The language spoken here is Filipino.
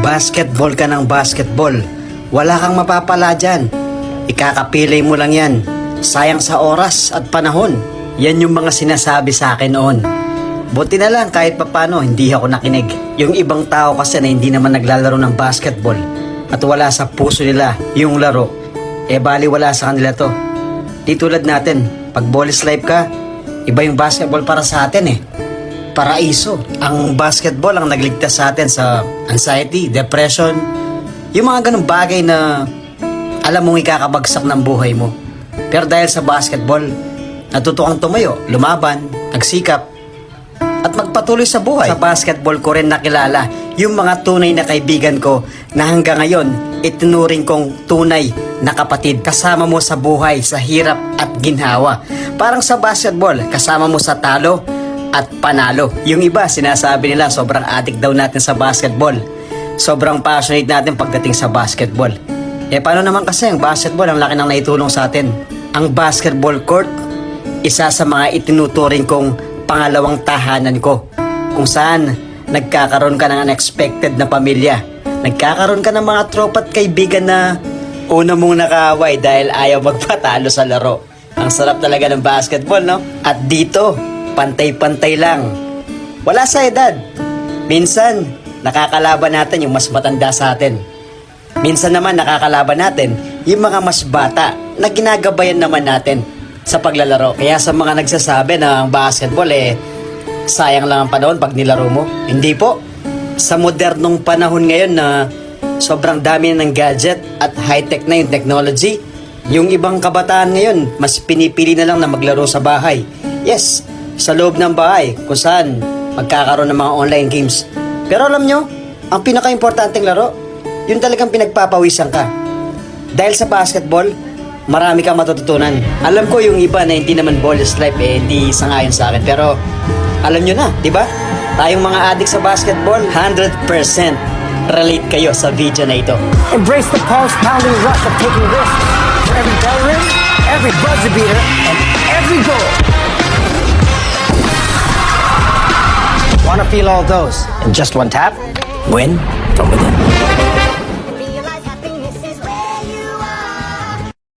Basketball ka ng basketball. Wala kang mapapala dyan. Ikakapilay mo lang yan. Sayang sa oras at panahon. Yan yung mga sinasabi sa akin noon. Buti na lang kahit papano hindi ako nakinig. Yung ibang tao kasi na hindi naman naglalaro ng basketball at wala sa puso nila yung laro, bali wala sa kanila to. Di tulad natin, pag Ballis Life ka, iba yung basketball para sa atin Paraiso. Ang basketball ang nagligtas sa atin sa anxiety, depression, yung mga ganung bagay na alam mong ikakabagsak ng buhay mo. Pero dahil sa basketball, natuto kang tumayo, lumaban, nagsikap, at magpatuloy sa buhay. Sa basketball ko rin nakilala yung mga tunay na kaibigan ko na hanggang ngayon itinuring kong tunay na kapatid. Kasama mo sa buhay, sa hirap at ginhawa. Parang sa basketball, kasama mo sa talo at panalo. Yung iba, sinasabi nila sobrang addict daw natin sa basketball. Sobrang passionate natin pagdating sa basketball. Paano naman kasi ang basketball, ang laki ng naitulong sa atin. Ang basketball court, isa sa mga itinuturing kong pangalawang tahanan ko, kung saan nagkakaroon ka ng unexpected na pamilya, nagkakaroon ka ng mga tropa at kaibigan na una mong nakaaway dahil ayaw magpatalo sa laro. Ang sarap talaga ng basketball, no? At dito, pantay-pantay lang, wala sa edad. Minsan nakakalaban natin yung mas matanda sa atin, minsan naman nakakalaban natin yung mga mas bata na ginagabayan naman natin sa paglalaro. Kaya sa mga nagsasabi na ang basketball sayang lang ang panahon pag nilaro mo, hindi po. Sa modernong panahon ngayon na sobrang dami na ng gadget at high-tech na yung technology, yung ibang kabataan ngayon mas pinipili na lang na maglaro sa bahay. Yes, sa loob ng bahay kung saan magkakaroon ng mga online games. Pero alam nyo, ang pinaka-importanteng laro, yun talagang pinagpapawisan ka. Dahil sa basketball, marami kang matututunan. Alam ko yung iba na hindi naman Ballis Life hindi sangayon sa akin. Pero alam nyo na, di ba? Tayong mga addict sa basketball, 100% relate kayo sa video na ito. Embrace the pulse-pounding rush of taking risks. For every bell ring, every buzzer beater, and every goal. Wanna feel all those in just one tap? Win from within.